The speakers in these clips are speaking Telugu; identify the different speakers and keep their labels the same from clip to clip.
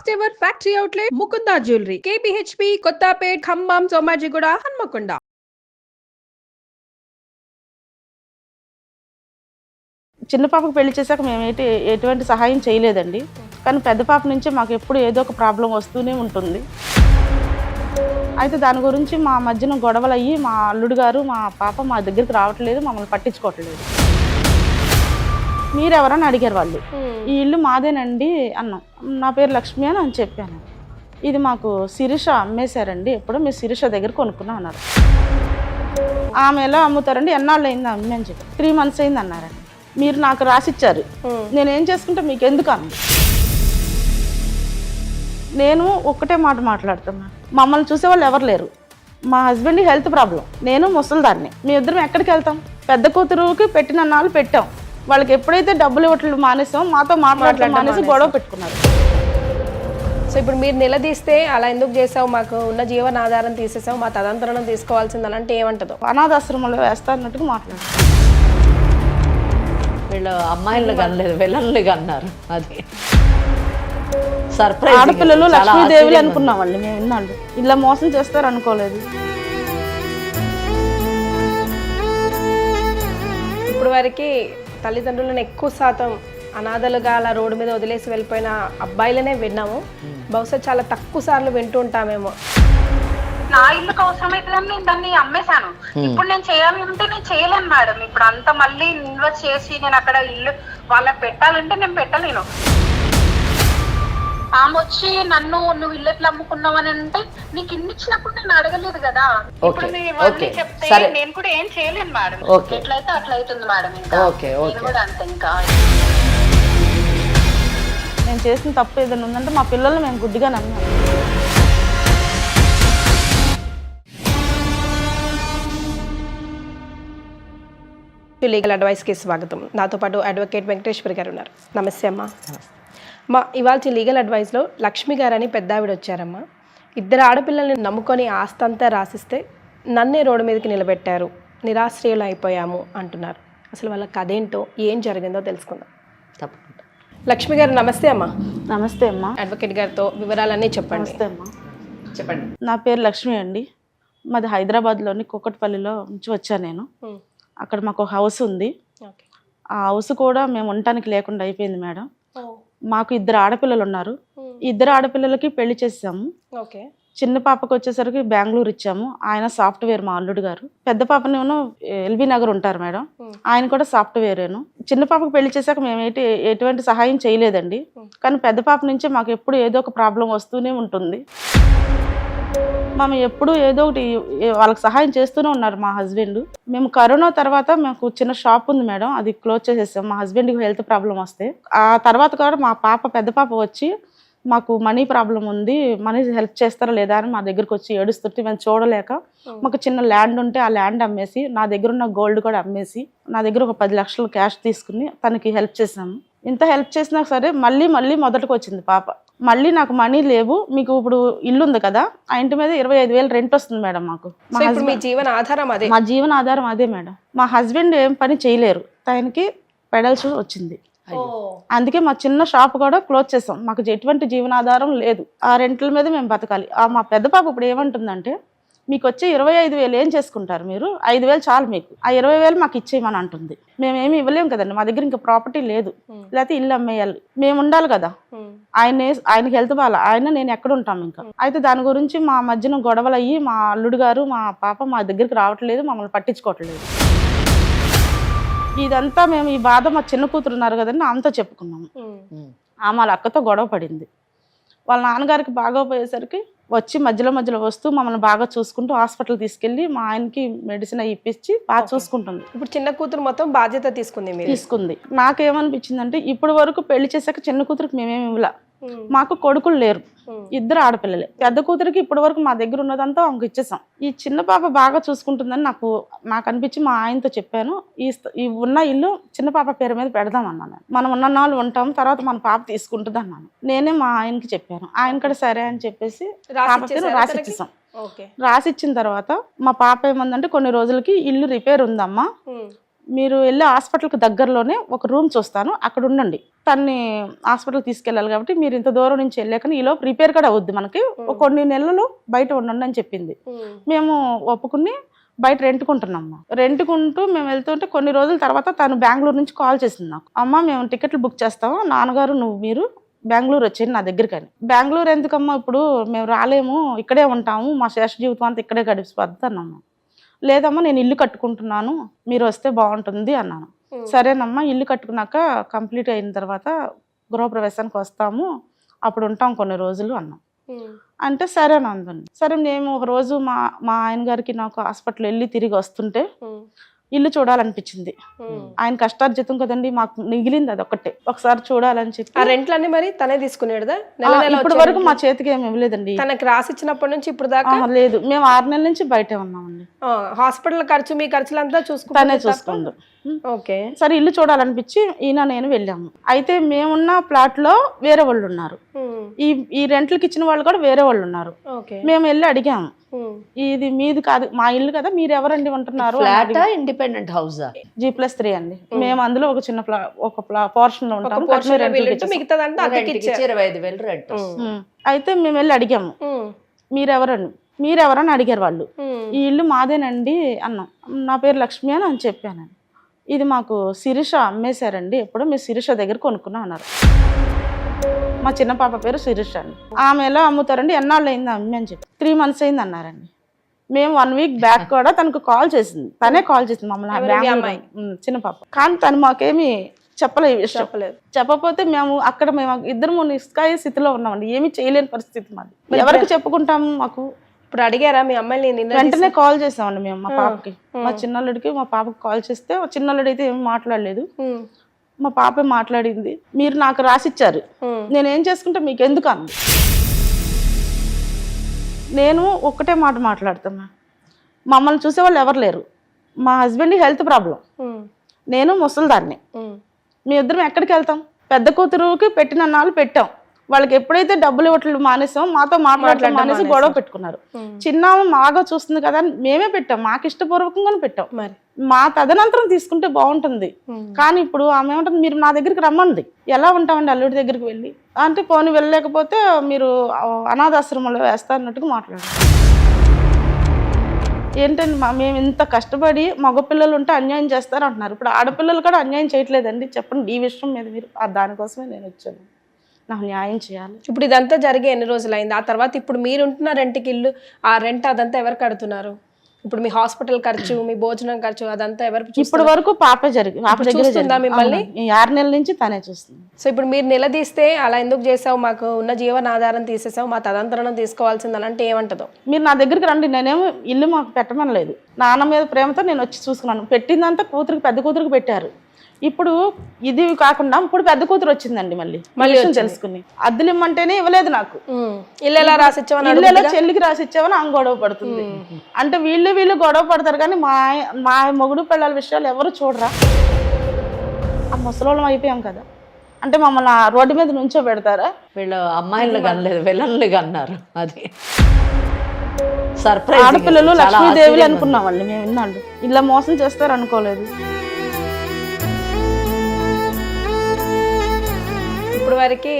Speaker 1: First ever factory outlet Mukunda jewellery KPHB Kothapet Khammam Somajiguda Hanamkonda.
Speaker 2: చిన్న పాపకు పెళ్లి చేశాక మేము ఎటువంటి సహాయం చేయలేదండి. కానీ పెద్ద పాప నుంచి మాకు ఎప్పుడు ఏదో ఒక ప్రాబ్లం వస్తూనే ఉంటుంది. అయితే దాని గురించి మా మధ్యన గొడవలు అయ్యి మా అల్లుడు గారు మా పాప మా దగ్గరికి రావట్లేదు, మమ్మల్ని పట్టించుకోవట్లేదు. మీరెవరని అడిగారు వాళ్ళు. ఈ ఇల్లు మాదేనండి అన్నాం. నా పేరు లక్ష్మి అని చెప్పాను. ఇది మాకు శిరీష అమ్మేశారండి, ఎప్పుడో మీరు శిరీష దగ్గర కొనుక్కున్నాం అన్నారు. ఆమె ఎలా అమ్ముతారండి, ఎన్నాళ్ళు అయింది అమ్మే అని చెప్పి 3 months అయింది అన్నారండి. మీరు నాకు రాసిచ్చారు, నేనేం చేసుకుంటే మీకు ఎందుకు అన్న. నేను ఒక్కటే మాట మాట్లాడుతున్నాను, మమ్మల్ని చూసేవాళ్ళు ఎవరు లేరు. మా హస్బెండ్కి హెల్త్ ప్రాబ్లం, నేను ముసలిదాన్ని. మీ ఇద్దరం ఎక్కడికి వెళ్తాం? పెద్ద కూతురుకి పెట్టిన నాళ్ళు పెట్టాం. వాళ్ళకి ఎప్పుడైతే డబ్బులు ఇవ్వట్లు మానేసాం, మాతో మాట్లాడటం మానేసి గొడవ పెట్టుకున్నారు.
Speaker 3: సో ఇప్పుడు మీరు నిలదీస్తే అలా ఎందుకు చేసావు, మాకు ఉన్న జీవనాధారం తీసేసావు, మా తదంతరం తీసుకోవాల్సిందని అంటే ఏమంటుందో?
Speaker 2: అనాథాశ్రమంలో వేస్తా అన్నట్టుగా మాట్లాడారు.
Speaker 4: వీళ్ళు అమ్మాయిలు కనలేదు, వెళ్ళలు కన్నారు. అది సర్ప్రైజ్.
Speaker 2: ఆడపిల్లలు లక్ష్మీదేవులు అనుకున్నామండి మేము. విన్నాళ్ళు ఇలా మోసం చేస్తారు అనుకోలేదు.
Speaker 3: ఇప్పుడు వరకు తల్లిదండ్రులను ఎక్కువ శాతం అనాథలుగా అలా రోడ్డు మీద వదిలేసి వెళ్ళిపోయిన అబ్బాయిలనే విన్నాము. బహుశా చాలా తక్కువ సార్లు వింటూ ఉంటామేమో.
Speaker 5: నా ఇల్లుకి అవసరమైతుందని నేను దాన్ని అమ్మేశాను. ఇప్పుడు నేను చేయాలంటే నేను చేయలేను మేడం. ఇప్పుడు అంత మళ్ళీ ఇన్వెస్ట్ చేసి నేను అక్కడ ఇల్లు వాళ్ళకి పెట్టాలంటే నేను పెట్టలేను. ఆమె వచ్చి నన్ను నువ్వు ఇల్లు ఎట్లా అమ్ముకున్నావు అని అంటే, నీకు ఇల్లు ఇచ్చినప్పుడు నేను అడగలేదు కదా. ఇప్పుడు నేను ఇవన్నీ చెప్తే నేను కూడా ఏం చేయలేను మేడం. ఎట్లయితే అట్లా అవుతుంది మేడం. ఇంకా నేను కూడా అంతే. ఇంకా
Speaker 2: నేను చేసిన తప్పు ఏదైనా ఉందంటే మా పిల్లల్ని మేము గుడ్డిగా నమ్మాము.
Speaker 3: లీగల్ అడ్వైస్కి స్వాగతం. నాతో పాటు అడ్వకేట్ వెంకటేశ్వరి గారు ఉన్నారు. నమస్తే అమ్మా. మా ఇవాళ లీగల్ అడ్వైస్లో లక్ష్మి గారు అని పెద్ద ఆవిడ వచ్చారమ్మా. 2 ఆడపిల్లల్ని నమ్ముకొని ఆస్తి అంతా రాసిస్తే నన్నే రోడ్డు మీదకి నిలబెట్టారు, నిరాశ్రయులు అయిపోయాము అంటున్నారు. అసలు వాళ్ళ కథ ఏంటో, ఏం జరిగిందో తెలుసుకుందాం.
Speaker 4: తప్పకుండా.
Speaker 3: లక్ష్మి గారు నమస్తే అమ్మా.
Speaker 2: నమస్తే అమ్మా.
Speaker 3: అడ్వకేట్ గారితో వివరాలన్నీ చెప్పండి.
Speaker 2: నమస్తే అమ్మా.
Speaker 3: చెప్పండి.
Speaker 2: నా పేరు లక్ష్మి అండి. మాది హైదరాబాద్లోని కూకట్పల్లిలో నుంచి వచ్చాను నేను. అక్కడ మాకు హౌస్ ఉంది. ఆ హౌస్ కూడా మేము ఉండటానికి లేకుండా అయిపోయింది మేడం. మాకు 2 ఆడపిల్లలు ఉన్నారు. 2 ఆడపిల్లలకి పెళ్లి చేసాము. చిన్న పాపకు వచ్చేసరికి బెంగళూరు ఇచ్చాము. ఆయన సాఫ్ట్వేర్ మా అల్లుడు గారు. పెద్ద పాపనేమో ఎల్బీ నగర్ ఉంటారు మేడం, ఆయన కూడా సాఫ్ట్వేరేను. చిన్న పాపకు పెళ్లి చేశాక మేము ఎటువంటి సహాయం చేయలేదండి. కానీ పెద్ద పాప నుంచి మాకు ఎప్పుడు ఏదో ఒక ప్రాబ్లం వస్తూనే ఉంటుంది. మేము ఎప్పుడు ఏదో ఒకటి వాళ్ళకి సహాయం చేస్తూనే ఉన్నారు మా హస్బెండ్. మేము కరోనా తర్వాత మాకు చిన్న షాప్ ఉంది మేడం, అది క్లోజ్ చేసేసాం. మా హస్బెండ్కి హెల్త్ ప్రాబ్లం వస్తే ఆ తర్వాత కూడా మా పెద్ద పాప వచ్చి మాకు మనీ ప్రాబ్లం ఉంది, మనీ హెల్ప్ చేస్తారా లేదా అని మా దగ్గరకు వచ్చి ఏడుస్తుంటే మేము చూడలేక మాకు చిన్న ల్యాండ్ ఉంటే ఆ ల్యాండ్ అమ్మేసి, నా దగ్గర ఉన్న గోల్డ్ కూడా అమ్మేసి, నా దగ్గర ఒక 10 లక్షలు క్యాష్ తీసుకుని తనకి హెల్ప్ చేసాము. ఇంత హెల్ప్ చేసినా సరే మళ్ళీ మొదటికి వచ్చింది పాప. మళ్ళీ నాకు మనీ లేవు, మీకు ఇప్పుడు ఇల్లు ఉంది కదా, ఆ ఇంటి మీద 25,000 రెంట్ వస్తుంది మేడం మాకు.
Speaker 3: మీ జీవన ఆధారం అదే?
Speaker 2: మా జీవన ఆధారం అదే మేడం. మా హస్బెండ్ ఏం పని చేయలేరు, తనకి పెడల్స్ వచ్చింది. అందుకే మా చిన్న షాప్ కూడా క్లోజ్ చేసాం. మాకు ఎటువంటి జీవనాధారం లేదు, ఆ రెంట్ల మీద మేము బతకాలి. మా పెద్ద పాప ఇప్పుడు ఏమంటుందంటే, మీకు వచ్చే 25,000 ఏం చేసుకుంటారు మీరు, 5,000 చాలు మీకు, ఆ 20,000 మాకు ఇచ్చేయమని అంటుంది. మేమేమి ఇవ్వలేము కదండి, మా దగ్గర ఇంకా ప్రాపర్టీ లేదు, లేకపోతే ఇల్లు అమ్మేయాలి, మేము ఉండాలి కదా. ఆయనకి హెల్త్ బాగా, నేను ఎక్కడ ఉంటాం ఇంకా. అయితే దాని గురించి మా మధ్యన గొడవలు అయ్యి మా అల్లుడు గారు మా పాప మా దగ్గరికి రావట్లేదు, మమ్మల్ని పట్టించుకోవట్లేదు. ఇదంతా మేము ఈ బాధ మా చిన్న కూతురు ఉన్నారు కదండి అంతా చెప్పుకున్నాము. ఆమె వాళ్ళ అక్కతో గొడవ పడింది. వాళ్ళ నాన్నగారికి బాగోపోయేసరికి వచ్చి మధ్యలో వస్తూ మమ్మల్ని బాగా చూసుకుంటూ హాస్పిటల్ తీసుకెళ్ళి మా ఆయనకి మెడిసిన్ ఇప్పించి బాగా చూసుకుంటుంది.
Speaker 3: ఇప్పుడు చిన్న కూతురు మొత్తం బాధ్యత తీసుకుంది.
Speaker 2: నాకేమనిపించిందంటే, ఇప్పటి వరకు పెళ్లి చేశాక చిన్న కూతురికి మేమేమి ఇవ్వలా, మాకు కొడుకులు లేరు, 2 ఆడపిల్లలే. పెద్ద కూతురికి ఇప్పటి వరకు మా దగ్గర ఉన్నదంతా ఆమెకు ఇచ్చేసాం. ఈ చిన్న పాప బాగా చూసుకుంటుందని నాకు అనిపించి మా ఆయనతో చెప్పాను, ఈ ఉన్న ఇల్లు చిన్న పాప పేరు మీద పెడదాం అన్నాను. మనం ఉన్న నాళ్ళు ఉంటాం, తర్వాత మన పాప తీసుకుంటుంది అన్నాను. నేనే మా ఆయనకి చెప్పాను, ఆయన కూడా సరే అని చెప్పేసి పాప పేరు రాసిచ్చేసాం. రాసిచ్చిన తర్వాత మా పాప ఏమందంటే, కొన్ని రోజులకి ఇల్లు రిపేర్ ఉందమ్మా, మీరు వెళ్ళే హాస్పిటల్కి దగ్గరలోనే ఒక రూమ్ చూస్తాను, అక్కడ ఉండండి. తన్ని హాస్పిటల్ తీసుకెళ్ళాలి కాబట్టి మీరు ఇంత దూరం నుంచి వెళ్ళాక ఈలో ప్రిపేర్ కూడా అవుద్ది, మనకి కొన్ని నెలలు బయట ఉండండి అని చెప్పింది. మేము ఒప్పుకుని బయట రెంట్కుంటున్నాము. రెంట్కుంటూ మేము వెళ్తుంటే కొన్ని రోజుల తర్వాత తను బెంగళూరు నుంచి కాల్ చేసింది నాకు. అమ్మ మేము టికెట్లు బుక్ చేస్తాము, నాన్నగారు మీరు బెంగళూరు వచ్చేయండి నా దగ్గరికి అని. బెంగళూరు ఎందుకమ్మా, ఇప్పుడు మేము రాలేము, ఇక్కడే ఉంటాము, మా శేష జీవితం అంతా ఇక్కడే గడిచిపోద్ది అన్నమ్మా. లేదమ్మా నేను ఇల్లు కట్టుకుంటున్నాను, మీరు వస్తే బాగుంటుంది అన్నాను. సరేనమ్మా ఇల్లు కట్టుకున్నాక కంప్లీట్ అయిన తర్వాత గృహప్రవేశానికి వస్తాము, అప్పుడు ఉంటాం కొన్ని రోజులు అన్నాం. అంటే సరే నందండి. సరే మేము ఒక రోజు మా ఆయన గారికి నాకు హాస్పిటల్ వెళ్ళి తిరిగి వస్తుంటే ఇల్లు చూడాలనిపించింది. ఆయన కష్టార్జితం కదండి, మాకు మిగిలింది అది ఒక్కటే, ఒకసారి చూడాలని చెప్పి.
Speaker 3: ఆ రెంట్లన్నీ మరి తనే తీసుకునేదా?
Speaker 2: ఇప్పటి వరకు మా చేతికి ఏమి ఇవ్వలేదండి.
Speaker 3: తనకి రాసిచ్చినప్పటి నుంచి ఇప్పుడు దాకా
Speaker 2: లేదు, మేము 6 నెలల నుంచి బయటే ఉన్నామండి.
Speaker 3: హాస్పిటల్ ఖర్చు మీ ఖర్చులంతా
Speaker 2: తనే చూసుకుంది.
Speaker 3: ఓకే.
Speaker 2: సరే ఇల్లు చూడాలనిపించి ఈయన నేను వెళ్ళాము. అయితే మేమున్న ప్లాట్ లో వేరే వాళ్ళు ఉన్నారు, ఈ రెంట్లకి ఇచ్చిన వాళ్ళు కూడా వేరే వాళ్ళు ఉన్నారు. మేము వెళ్ళి అడిగాము, ఇది మీది కాదు, మా ఇల్లు కదా, మీరు ఎవరండి ఉంటున్నారు?
Speaker 4: ఇండిపెండెంట్ హౌస్
Speaker 2: G+3 అండి. మేము అందులో ఒక చిన్న పోర్షన్ లో ఉంటాము. అయితే మేము వెళ్ళి అడిగాము, మీరెవరని అడిగారు వాళ్ళు. ఈ ఇల్లు మాదేనండి అన్నాం. నా పేరు లక్ష్మి అని చెప్పానండి. ఇది మాకు శిరీష అమ్మేశారండి, ఎప్పుడో మీరు శిరీష దగ్గర కొనుక్కున్నాం అన్నారు. మా చిన్న పాప పేరు శిరీష అండి. ఆమె ఎలా అమ్ముతారండి, ఎన్నాళ్ళు అయింది అమ్మి అని చెప్పి 3 months అయింది అన్నారండి. మేము 1 week బ్యాక్ కూడా తనకు కాల్ చేసింది, తనే కాల్ చేసింది మమ్మల్ని, చిన్న పాప. కానీ తను మాకేమి చెప్పలేదు, చెప్పకపోతే మేము ఇద్దరు నిస్కాయ స్థితిలో ఉన్నామండి, ఏమి చేయలేని పరిస్థితి మాది. ఎవరికి చెప్పుకుంటాము? మాకు
Speaker 3: ఇప్పుడు అడిగారా మీ అమ్మాయిని?
Speaker 2: వెంటనే కాల్ చేసామండి మేము మా పాపకి, మా చిన్నల్లుడికి మా పాపకి కాల్ చేస్తే చిన్నల్లుడు అయితే ఏమి మాట్లాడలేదు, మా పాపే మాట్లాడింది. మీరు నాకు రాసిచ్చారు, నేనేం చేసుకుంటే మీకు ఎందుకు అంది. నేను ఒక్కటే మాట మాట్లాడుతున్నా, మమ్మల్ని చూసేవాళ్ళు ఎవరు లేరు. మా హస్బెండ్ హెల్త్ ప్రాబ్లం, నేను ముసలిదాన్ని, మీ ఇద్దరం ఎక్కడికి వెళ్తాం? పెద్ద కూతురుకి పెట్టిన నాళ్ళు పెట్టాం, వాళ్ళకి ఎప్పుడైతే డబ్బులు ఇవ్వట్లు మానేసాం, మాతో మాట్లాడటం మానేసి గొడవ పెట్టుకున్నారు. చిన్న మాగా చూస్తుంది కదా మేమే పెట్టాం, మాకు ఇష్టపూర్వకంగానే పెట్టాం. మా తదనంతరం తీసుకుంటే బాగుంటుంది. కానీ ఇప్పుడు ఆమె ఏమంటుంది, మీరు నా దగ్గరికి రమ్మంది. ఎలా ఉంటామండి అల్లుడి దగ్గరికి వెళ్ళి అంటే, పోనీ వెళ్ళలేకపోతే మీరు అనాథాశ్రమంలో వేస్తా అన్నట్టుగా మాట్లాడారు. ఏంటండి మేము ఇంత కష్టపడి మగపిల్లలు ఉంటే అన్యాయం చేస్తారు అంటున్నారు, ఇప్పుడు ఆడపిల్లలు కూడా అన్యాయం చేయట్లేదండి. చెప్పండి ఈ విషయం మీద మీరు. దానికోసమే నేను వచ్చాను, నాకు న్యాయం చేయాలి.
Speaker 3: ఇప్పుడు ఇదంతా జరిగే ఎన్ని రోజులు అయింది? ఆ తర్వాత ఇప్పుడు మీరు ఉంటున్న రెంట్కి ఇల్లు, ఆ రెంట్ అదంతా ఎవరు కడుతున్నారు? ఇప్పుడు మీ హాస్పిటల్ ఖర్చు, మీ భోజనం ఖర్చు అదంతా ఎవరు?
Speaker 2: ఇప్పటి వరకు పాప దగ్గర
Speaker 3: మిమ్మల్ని
Speaker 2: 6 నెలల నుంచి తనే చూస్తుంది.
Speaker 3: సో ఇప్పుడు మీరు నిలదీస్తే అలా ఎందుకు చేసావు, మాకు ఉన్న జీవనాధారం తీసేసావు, మా తదంతరం తీసుకోవాల్సింది అంటే ఏమంటదో?
Speaker 2: మీరు నా దగ్గరికి రండి, నేనేమో ఇల్లు మాకు పెట్టమనలేదు, నాన్న మీద ప్రేమతో నేను వచ్చి చూసుకున్నాను. పెట్టిందంతా కూతురికి, పెద్ద కూతురికి పెట్టారు. ఇప్పుడు ఇది కాకుండా ఇప్పుడు పెద్ద కూతురు వచ్చిందండి, మళ్ళీ తెలుసుకుని అద్దెలు ఇమ్మంటేనే ఇవ్వలేదు నాకు.
Speaker 3: ఇల్లు ఎలా రాసిచ్చావని,
Speaker 2: ఇల్లు ఎలా చెల్లికి రాసిచ్చావని ఆమె గొడవ పడుతుంది. అంటే వీళ్ళు గొడవ పడతారు కానీ మా మొగుడు పిల్లల విషయాలు ఎవరు చూడరా. ఆ ముసలోళ్ళం అయిపోయాం కదా, అంటే మమ్మల్ని రోడ్డు మీద నుంచో పెడతారా?
Speaker 4: వీళ్ళు అమ్మాయిలు కనలేదు, పిల్లల్ని కన్నారు. అది సర్ప్రైజ్.
Speaker 2: ఆడపిల్లలు లక్ష్మీదేవులు అనుకున్నామండి మేము, విన్నాళ్ళు ఇలా మోసం చేస్తారు అనుకోలేదు.
Speaker 3: ఇప్పుడు వరకు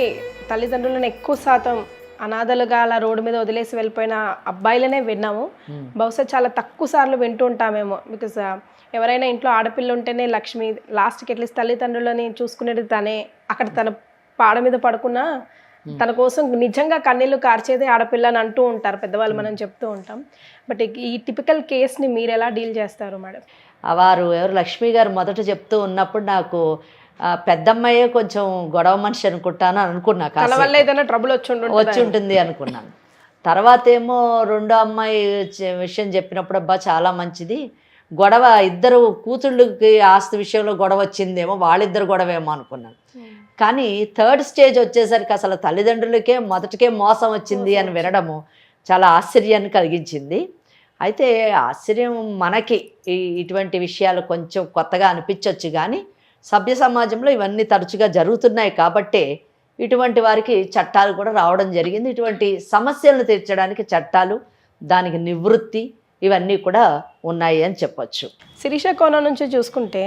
Speaker 3: తల్లిదండ్రులను ఎక్కువ శాతం అనాథలుగా అలా రోడ్డు మీద వదిలేసి వెళ్ళిపోయిన అబ్బాయిలనే విన్నాము. బహుశా చాలా తక్కువ సార్లు వింటూ ఉంటామేమో. బికాస్ ఎవరైనా ఇంట్లో ఆడపిల్ల ఉంటేనే లక్ష్మి, లాస్ట్కి అట్లీస్ట్ తల్లిదండ్రులని చూసుకునేది తనే. అక్కడ తన పాడ మీద పడుకున్నా తన కోసం నిజంగా కన్నీళ్ళు కార్చేదే ఆడపిల్ల అని అంటూ ఉంటారు పెద్దవాళ్ళు, మనం చెప్తూ ఉంటాం. బట్ ఈ టిపికల్ కేస్ని మీరు ఎలా డీల్ చేస్తారు మేడం?
Speaker 4: వారు ఎవరు లక్ష్మి గారు మొదట చెప్తూ ఉన్నప్పుడు నాకు పెద్దమ్మాయే కొంచెం గొడవ మనిషి అనుకుంటాను అనుకున్నా,
Speaker 3: ట్రబుల్ వచ్చి
Speaker 4: ఉంటుంది అనుకున్నాను. తర్వాత ఏమో రెండో అమ్మాయి విషయం చెప్పినప్పుడు అబ్బా చాలా మంచిది, గొడవ ఇద్దరు కూతుళ్ళకి ఆస్తి విషయంలో గొడవ వచ్చిందేమో, వాళ్ళిద్దరు గొడవేమో అనుకున్నాను. కానీ 3rd స్టేజ్ వచ్చేసరికి అసలు తల్లిదండ్రులకే మొదటికే మోసం వచ్చింది అని వినడము చాలా ఆశ్చర్యాన్ని కలిగించింది. అయితే ఆశ్చర్యం మనకి ఇటువంటి విషయాలు కొంచెం కొత్తగా అనిపించవచ్చు, కానీ సభ్య సమాజంలో ఇవన్నీ తరచుగా జరుగుతున్నాయి కాబట్టే ఇటువంటి వారికి చట్టాలు కూడా రావడం జరిగింది. ఇటువంటి సమస్యలను తీర్చడానికి చట్టాలు, దానికి నివృత్తి, ఇవన్నీ కూడా ఉన్నాయి అని చెప్పొచ్చు.
Speaker 3: శిరీష కోణం నుంచి చూసుకుంటే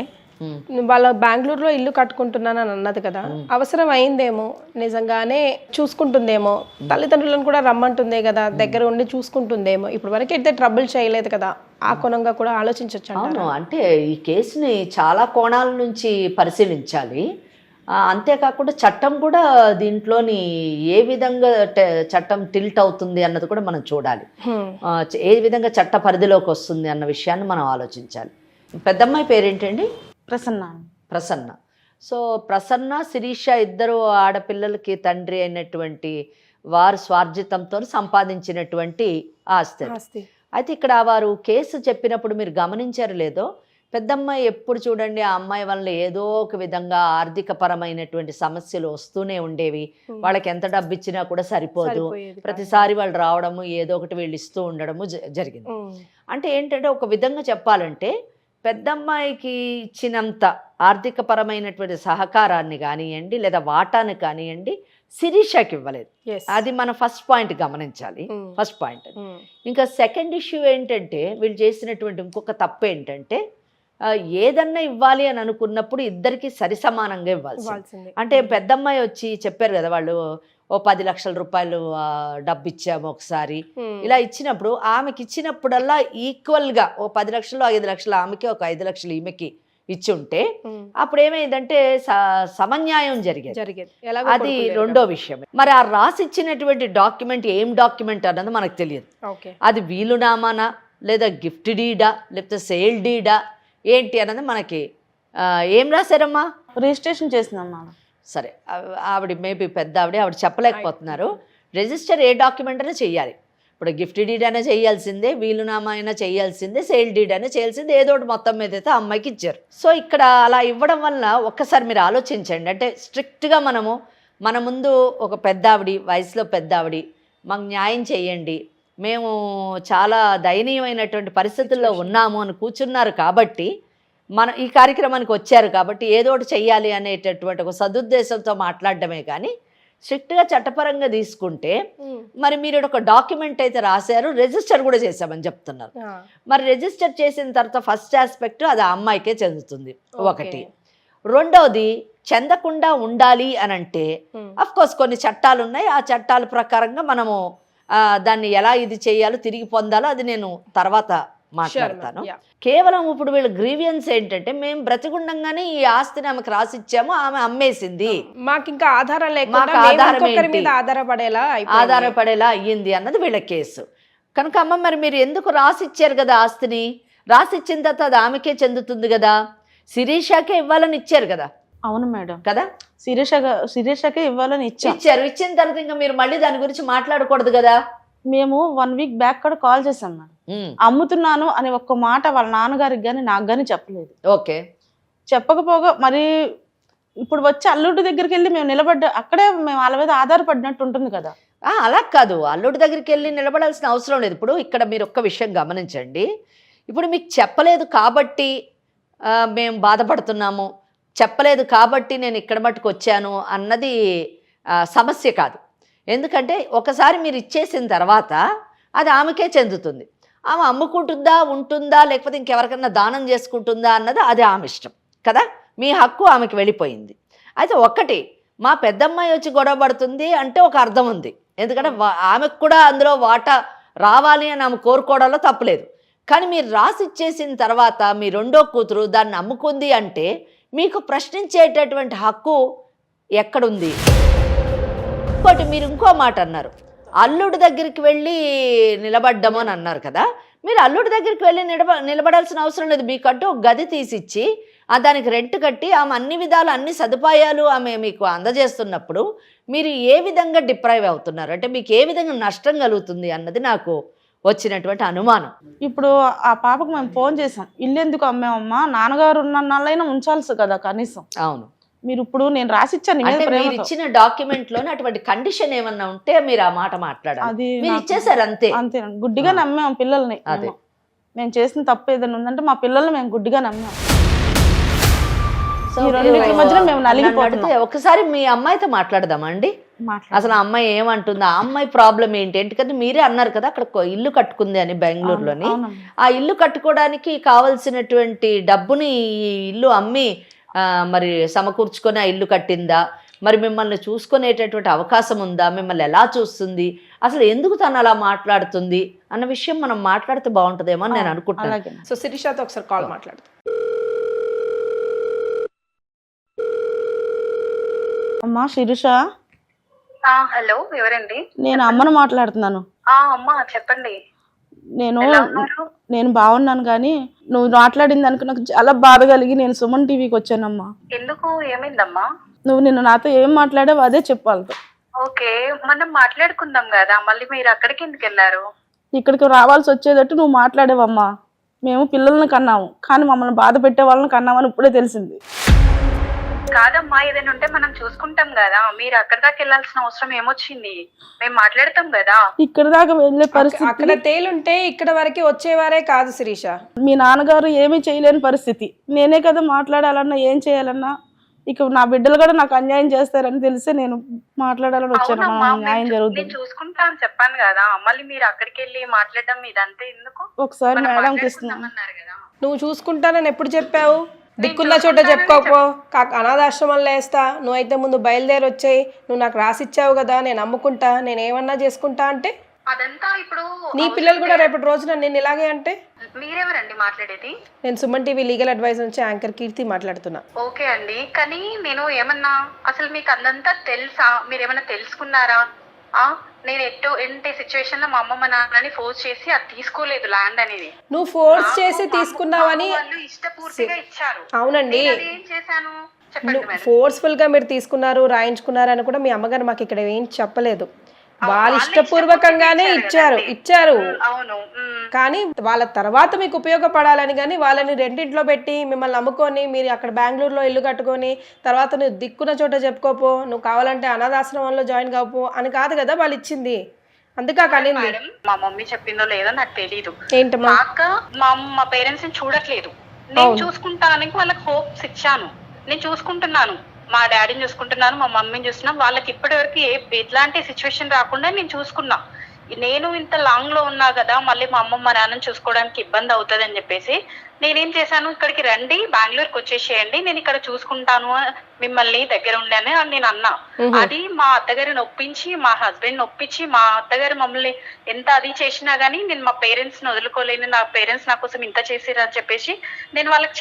Speaker 3: వాళ్ళ బెంగళూరులో ఇల్లు కట్టుకుంటున్నానని అన్నది కదా, అవసరం అయిందేమో, నిజంగానే చూసుకుంటుందేమో, తల్లిదండ్రులను కూడా రమ్మంటుందే కదా, దగ్గర ఉండి చూసుకుంటుందేమో, ఇప్పుడు వరకు అయితే ట్రబుల్ చేయలేదు కదా, ఆ కోణంగా కూడా ఆలోచించవచ్చు.
Speaker 4: అవును, అంటే ఈ కేసుని చాలా కోణాల నుంచి పరిశీలించాలి. అంతేకాకుండా చట్టం కూడా దీంట్లోని ఏ విధంగా చట్టం టిల్ట్ అవుతుంది అన్నది కూడా మనం చూడాలి. ఏ విధంగా చట్ట పరిధిలోకి వస్తుంది అన్న విషయాన్ని మనం ఆలోచించాలి. పెద్దమ్మాయి పేరేంటండి? ప్రసన్న. సో ప్రసన్న, శిరీష ఇద్దరు ఆడపిల్లలకి తండ్రి అయినటువంటి వారు స్వార్జితంతో సంపాదించినటువంటి ఆస్తి. అయితే ఇక్కడ వారు కేసు చెప్పినప్పుడు మీరు గమనించారు లేదో, పెద్దమ్మాయి ఎప్పుడు చూడండి ఆ అమ్మాయి వల్ల ఏదో ఒక విధంగా ఆర్థిక పరమైనటువంటి సమస్యలు వస్తూనే ఉండేవి. వాళ్ళకి ఎంత డబ్బు ఇచ్చినా కూడా సరిపోదు, ప్రతిసారి వాళ్ళు రావడము ఏదో ఒకటి వీళ్ళు ఇస్తూ ఉండడము జరిగింది. అంటే ఏంటంటే ఒక విధంగా చెప్పాలంటే పెద్దమ్మాయికి ఇచ్చినంత ఆర్థిక పరమైనటువంటి సహకారాన్ని కానివ్వండి లేదా వాటాను కానివ్వండి శిరీషకి ఇవ్వలేదు. అది మన ఫస్ట్ పాయింట్ గమనించాలి. First point. ఇంకా సెకండ్ ఇష్యూ ఏంటంటే వీళ్ళు చేసినటువంటి ఇంకొక తప్పు ఏంటంటే ఏదన్నా ఇవ్వాలి అని అనుకున్నప్పుడు ఇద్దరికి సరిసమానంగా ఇవ్వాల్సింది. అంటే పెద్దమ్మాయి వచ్చి చెప్పారు కదా, వాళ్ళు ఓ 10 లక్షల రూపాయలు డబ్బు ఇచ్చాము ఒకసారి, ఇలా ఇచ్చినప్పుడు ఆమెకి ఇచ్చినప్పుడల్లా ఈక్వల్ గా ఓ 10 లక్షలు 5 లక్షలు ఆమెకి, ఒక 5 లక్షలు ఈమెకి ఇచ్చి ఉంటే అప్పుడు ఏమైందంటే సమన్యాయం జరిగేది. అది రెండో విషయం. మరి ఆ రాసి ఇచ్చినటువంటి డాక్యుమెంట్ ఏం డాక్యుమెంట్ అన్నది మనకు తెలియదు. అది వీలునామానా లేదా గిఫ్ట్ డీడా లేకపోతే సేల్ డీడా ఏంటి అన్నది మనకి ఏం రాశారమ్మా?
Speaker 2: రిజిస్ట్రేషన్ చేసిందమ్మా.
Speaker 4: సరే, ఆవిడ మేబీ పెద్ద ఆవిడ చెప్పలేకపోతున్నారు. రిజిస్టర్ ఏ డాక్యుమెంట్ అయినా చెయ్యాలి. ఇప్పుడు గిఫ్ట్ డీడ్ అయినా చేయాల్సిందే, వీలునామా అయినా చేయాల్సిందే, సేల్ డీడ్ అయినా చేయాల్సిందే, ఏదో ఒకటి మొత్తం మీద అయితే అమ్మాయికి ఇచ్చారు. సో ఇక్కడ అలా ఇవ్వడం వల్ల ఒక్కసారి మీరు ఆలోచించండి. అంటే స్ట్రిక్ట్గా మన ముందు ఒక పెద్దావిడి, వయసులో పెద్దావిడి, మాకు న్యాయం చేయండి, మేము చాలా దయనీయమైనటువంటి పరిస్థితుల్లో ఉన్నాము అని కూర్చున్నారు కాబట్టి, మన ఈ కార్యక్రమానికి వచ్చారు కాబట్టి ఏదో ఒకటి చెయ్యాలి అనేటటువంటి ఒక సదుద్దేశంతో మాట్లాడడమే కానీ స్ట్రిక్ట్గా చట్టపరంగా తీసుకుంటే మరి మీరు ఒక డాక్యుమెంట్ అయితే రాశారు, రిజిస్టర్ కూడా చేశామని చెప్తున్నారు. మరి రిజిస్టర్ చేసిన తర్వాత ఫస్ట్ ఆస్పెక్ట్ అది ఆ అమ్మాయికే చెందుతుంది ఒకటి. రెండవది చెందకుండా ఉండాలి అని అంటే అఫ్కోర్స్ కొన్ని చట్టాలు ఉన్నాయి. ఆ చట్టాల ప్రకారంగా మనము దాన్ని ఎలా ఇది చేయాలో తిరిగి పొందాలో అది నేను తర్వాత మాట్లాడతాను. కేవలం ఇప్పుడు వీళ్ళ గ్రీవియన్స్ ఏంటంటే మేము బ్రతికుండంగానే ఈ ఆస్తిని ఆమెకు రాసిచ్చాము, ఆమె అమ్మేసింది,
Speaker 3: మాకు ఇంకా ఆధారం లేకుండా
Speaker 4: ఆధారపడేలా అయ్యింది అన్నది వీళ్ళ కేసు. కనుక అమ్మ మరి మీరు ఎందుకు రాసిచ్చారు కదా ఆస్తిని, రాసిచ్చిన తర్వాత అది ఆమెకే చెందుతుంది కదా, శిరీషకే ఇవ్వాలని ఇచ్చారు కదా.
Speaker 2: అవును మేడం
Speaker 4: కదా,
Speaker 2: శిరీషకే ఇవ్వాలని
Speaker 4: ఇచ్చారు. ఇచ్చిన తర్వాత ఇంకా మీరు మళ్ళీ దాని గురించి మాట్లాడకూడదు కదా.
Speaker 2: మేము 1 వీక్ బ్యాక్ కూడా కాల్ చేసాం మేడం. అమ్ముతున్నాను అని ఒక్క మాట వాళ్ళ నాన్నగారికి కానీ నాకు కానీ చెప్పలేదు.
Speaker 4: ఓకే,
Speaker 2: చెప్పకపోగా మరి ఇప్పుడు వచ్చి అల్లుడి దగ్గరికి వెళ్ళి మేము అక్కడే మేము వాళ్ళ మీద ఆధారపడినట్టు ఉంటుంది కదా.
Speaker 4: అలా కాదు, అల్లుడి దగ్గరికి వెళ్ళి నిలబడాల్సిన అవసరం లేదు. ఇప్పుడు ఇక్కడ మీరు ఒక్క విషయం గమనించండి. ఇప్పుడు మీకు చెప్పలేదు కాబట్టి మేము బాధపడుతున్నాము, చెప్పలేదు కాబట్టి నేను ఇక్కడ మట్టుకు వచ్చాను అన్నది సమస్య కాదు. ఎందుకంటే ఒకసారి మీరు ఇచ్చేసిన తర్వాత అది ఆమెకే చెందుతుంది. ఆమె అమ్ముకుంటుందా, ఉంటుందా, లేకపోతే ఇంకెవరికన్నా దానం చేసుకుంటుందా అన్నది అది ఆమె ఇష్టం కదా. మీ హక్కు ఆమెకి వెళ్ళిపోయింది. అయితే ఒక్కటి, మా పెద్దమ్మాయి వచ్చి గొడవ పడుతుంది అంటే ఒక అర్థం ఉంది. ఎందుకంటే ఆమెకు కూడా అందులో వాటా రావాలి అని ఆమె కోరుకోవడంలో తప్పులేదు. కానీ మీరు రాసి ఇచ్చేసిన తర్వాత మీ రెండో కూతురు దాన్ని అమ్ముకుంది అంటే మీకు ప్రశ్నించేటటువంటి హక్కు ఎక్కడుంది? ఇంకోటి, మీరు ఇంకో మాట అన్నారు, అల్లుడి దగ్గరికి వెళ్ళి నిలబడ్డము అని అన్నారు కదా. మీరు అల్లుడి దగ్గరికి వెళ్ళి నిలబడాల్సిన అవసరం లేదు. మీకంటూ ఒక గది తీసిచ్చి దానికి రెంట్ కట్టి ఆమె అన్ని విధాలు అన్ని సదుపాయాలు ఆమె మీకు అందజేస్తున్నప్పుడు మీరు ఏ విధంగా డిప్రైవ్ అవుతున్నారు, అంటే మీకు ఏ విధంగా నష్టం కలుగుతుంది అన్నది నాకు వచ్చినటువంటి అనుమానం.
Speaker 2: ఇప్పుడు ఆ పాపకు మేము ఫోన్ చేసాం, ఇల్లు ఎందుకు అమ్మేమమ్మా, నాన్నగారు ఉన్న నాళ్ళైనా ఉంచాల్సి కదా కనీసం.
Speaker 4: అవును,
Speaker 2: మీరు ఇప్పుడు నేను రాసిచ్చాను,
Speaker 4: మీరు ఇచ్చిన డాక్యుమెంట్ లోనే అటువంటి కండిషన్ ఏమన్నా ఉంటే మీరు ఆ మాట మాట్లాడాలి. మీరు ఇచ్చేసారు అంతే.
Speaker 2: అంతే, గుడ్డిగా నమ్మాం పిల్లల్ని. అదే మేము చేసిన తప్పు ఏదైనా ఉందంటే మా పిల్లల్ని మేము గుడ్డిగా నమ్మాం.
Speaker 4: ఒకసారి మీ అమ్మాయితో మాట్లాడదామా అండి? అసలు ఆ అమ్మాయి ఏమంటుంది, ఆ అమ్మాయి ప్రాబ్లం ఏంటి? ఎందుకంటే మీరే అన్నారు కదా అక్కడ ఇల్లు కట్టుకుంది అని బెంగళూరులోని. ఆ ఇల్లు కట్టుకోవడానికి కావలసినటువంటి డబ్బుని ఈ ఇల్లు అమ్మి మరి సమకూర్చుకొని ఆ ఇల్లు కట్టిందా? మరి మిమ్మల్ని చూసుకునేటటువంటి అవకాశం ఉందా? మిమ్మల్ని ఎలా చూస్తుంది? అసలు ఎందుకు తను అలా మాట్లాడుతుంది అన్న విషయం మనం మాట్లాడితే బాగుంటుందేమో అని నేను అనుకుంటున్నాను.
Speaker 3: సో శిరీషతో ఒకసారి కాల్ మాట్లాడుతాం.
Speaker 2: అమ్మా శిరీష,
Speaker 5: హలో, ఎవరండి?
Speaker 2: నేను అమ్మను మాట్లాడుతున్నాను.
Speaker 5: అమ్మా చెప్పండి.
Speaker 2: నేను బాగున్నాను, కానీ నువ్వు మాట్లాడింది అనుకు నాకు చాలా బాధ కలిగి నేను సుమన్ టీవీకి వచ్చానమ్మా.
Speaker 5: ఎందుకు, ఏమైందమ్మా?
Speaker 2: నువ్వు నిన్న నాతో ఏం మాట్లాడావు అదే చెప్పాలి.
Speaker 5: ఓకే, మనం మాట్లాడుకుందాం కదా, మళ్ళీ మీరు అక్కడికి ఎందుకు వెళ్ళారు?
Speaker 2: ఇక్కడికి రావాల్సి వచ్చేటట్టు నువ్వు మాట్లాడేవమ్మా. మేము పిల్లల్ని కన్నాము, కానీ మమ్మల్ని బాధ పెట్టే వాళ్ళని కన్నామని ఇప్పుడే తెలిసింది.
Speaker 5: కాదమ్మా, ఏదైనా ఉంటే మనం చూసుకుంటాం కదా, మీరు అక్కడ దాకా వెళ్ళాల్సిన అవసరం ఏమొచ్చింది? మేము మాట్లాడతాం కదా.
Speaker 2: ఇక్కడ దాకా వెళ్ళే పరిస్థితి,
Speaker 3: అక్కడ తేలుంటే ఇక్కడ వరకు వచ్చేవారే కాదు శిరీష.
Speaker 2: మీ నాన్నగారు ఏమీ చేయలేని పరిస్థితి. నేనే కదా మాట్లాడాలన్నా ఏం చేయాలన్నా, ఇక నా బిడ్డలు కూడా నాకు అన్యాయం చేస్తారని తెలిసే నేను మాట్లాడాలని వచ్చాను. న్యాయం జరుగుతుంది
Speaker 5: చూసుకుంటా అని చెప్పాను కదా, మళ్ళీ మీరు అక్కడికి వెళ్ళి మాట్లాడడం ఇదంతా ఎందుకు?
Speaker 2: ఒకసారి మేడంకి ఇస్తున్నాను.
Speaker 3: నువ్వు చూసుకుంటానని ఎప్పుడు చెప్పావు? దిక్కున్న చోట చెప్పుకోపో, అనాథాశ్రమంలో వేస్తా, నువ్వైతే ముందు బయలుదేరి వచ్చాయి, నువ్వు నాకు రాసిచ్చావు కదా, నేను అమ్ముకుంటా, నేను ఏమన్నా చేసుకుంటా అంటే
Speaker 5: అదంతా ఇప్పుడు
Speaker 3: నీ పిల్లలు కూడా రేపటి రోజున నేను ఇలాగే అంటే?
Speaker 5: మీరెవరండి మాట్లాడేది?
Speaker 3: నేను సుమన్ టీవీ లీగల్ అడ్వైజ్ నుంచి యాంకర్ కీర్తి మాట్లాడుతున్నా.
Speaker 5: ఓకే అండి, కానీ నేను ఏమన్నా, అసలు మీకు అదంతా తెలుసా? మీరేమన్నా తెలుసుకున్నారా? నేను ఏంటి సిచ్యువేషన్ లో మా అమ్మమ్మ నాన్నని ఫోర్స్ చేసి అది తీసుకోలేదు ల్యాండ్ అనేది.
Speaker 3: నువ్వు ఫోర్స్ చేసి తీసుకున్నావని
Speaker 5: ఇష్టపూర్తిగా ఇచ్చారు.
Speaker 3: అవునండి,
Speaker 5: ఏం చేశాను చెప్పండి.
Speaker 3: ఫోర్స్ఫుల్ గా మీరు తీసుకున్నారు, రాయించుకున్నారు అని కూడా మీ అమ్మగారు మాకు ఇక్కడ ఏం చెప్పలేదు. వాళ్ళు ఇష్టపూర్వకంగానే ఇచ్చారు.
Speaker 5: అవును,
Speaker 3: కానీ వాళ్ళ తర్వాత మీకు ఉపయోగపడాలని, కానీ వాళ్ళని రెండింట్లో పెట్టి మిమ్మల్ని నమ్ముకొని మీరు అక్కడ బెంగళూరులో ఇల్లు కట్టుకొని తర్వాత నువ్వు దిక్కున్న చోట చెప్పుకోపో, నువ్వు కావాలంటే అనాథాశ్రమంలో జాయిన్ కాపో అని కాదు కదా వాళ్ళు ఇచ్చింది. అందుకే కలింది.
Speaker 5: మా మమ్మీ చెప్పిందో లేదో నాకు తెలీదు.
Speaker 3: ఏంటమ్మా?
Speaker 5: అక్క మా పేరెంట్స్ ని చూడట్లేదు, నేను చూసుకుంటానికి వాళ్ళకి హోప్స్ ఇచ్చాను. నేను చూసుకుంటున్నాను, మా డాడీని చూసుకుంటున్నాను, మా మమ్మీని చూస్తున్నాను. వాళ్ళకి ఇప్పటి వరకు ఎట్లాంటి సిచ్యువేషన్ రాకుండా నేను చూసుకున్నా. నేను ఇంత లాంగ్ లో ఉన్నా కదా, మళ్ళీ మా అమ్మమ్మ నాన్నని చూసుకోవడానికి ఇబ్బంది అవుతుంది అని చెప్పేసి నేనేం చేశాను, ఇక్కడికి రండి, బెంగళూరుకి వచ్చేసేయండి, నేను ఇక్కడ చూసుకుంటాను, మిమ్మల్ని దగ్గర ఉండాను అని నేను అన్నా. అది మా అత్తగారిని ఒప్పించి, మా హస్బెండ్ ఒప్పించి, మా అత్తగారు మమ్మల్ని ఎంత అది చేసినా గానీ నేను మా పేరెంట్స్ ని వదులుకోలేను, నా పేరెంట్స్ నా కోసం ఇంత చేసిరు అని చెప్పేసి నేను వాళ్ళకి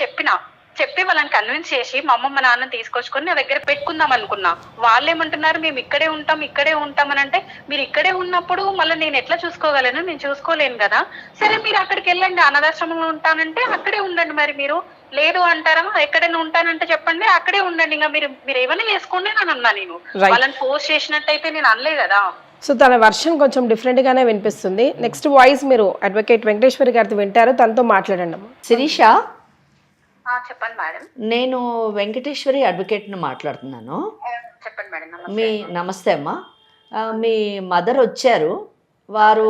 Speaker 5: చెప్పి వాళ్ళని కన్విన్స్ చేసి మా అమ్మమ్మ నాన్న తీసుకొచ్చుకొని నా దగ్గర పెట్టుకుందాం అనుకున్నా. వాళ్ళు ఏమంటున్నారు, మేము ఇక్కడే ఉంటాం అని అంటే, మీరు ఇక్కడే ఉన్నప్పుడు మళ్ళీ నేను ఎట్లా చూసుకోగలను? నేను చూసుకోలేను కదా. సరే మీరు అక్కడికి వెళ్ళండి, అనాథాశ్రమంలో ఉంటానంటే అక్కడే ఉండండి. మరి మీరు లేదు అంటారా, ఎక్కడైనా ఉంటానంటే చెప్పండి, అక్కడే ఉండండి, ఇంకా మీరు ఏమైనా చేసుకోండి అని అన్నా. నేను వాళ్ళని ఫోర్స్ చేసినట్టయితే నేను అనలే కదా.
Speaker 3: సో తన వర్షన్ కొంచెం డిఫరెంట్ గానే వినిపిస్తుంది. నెక్స్ట్ వాయిస్ మీరు అడ్వకేట్ వెంకటేశ్వరి గారితో వింటారు, తనతో మాట్లాడండి అమ్మా.
Speaker 4: శిరీష,
Speaker 5: చెప్పండి మేడం.
Speaker 4: నేను వెంకటేశ్వరి అడ్వకేట్ని మాట్లాడుతున్నాను.
Speaker 5: చెప్పండి మేడం.
Speaker 4: నమస్తే అమ్మా. మీ మదర్ వచ్చారు. వారు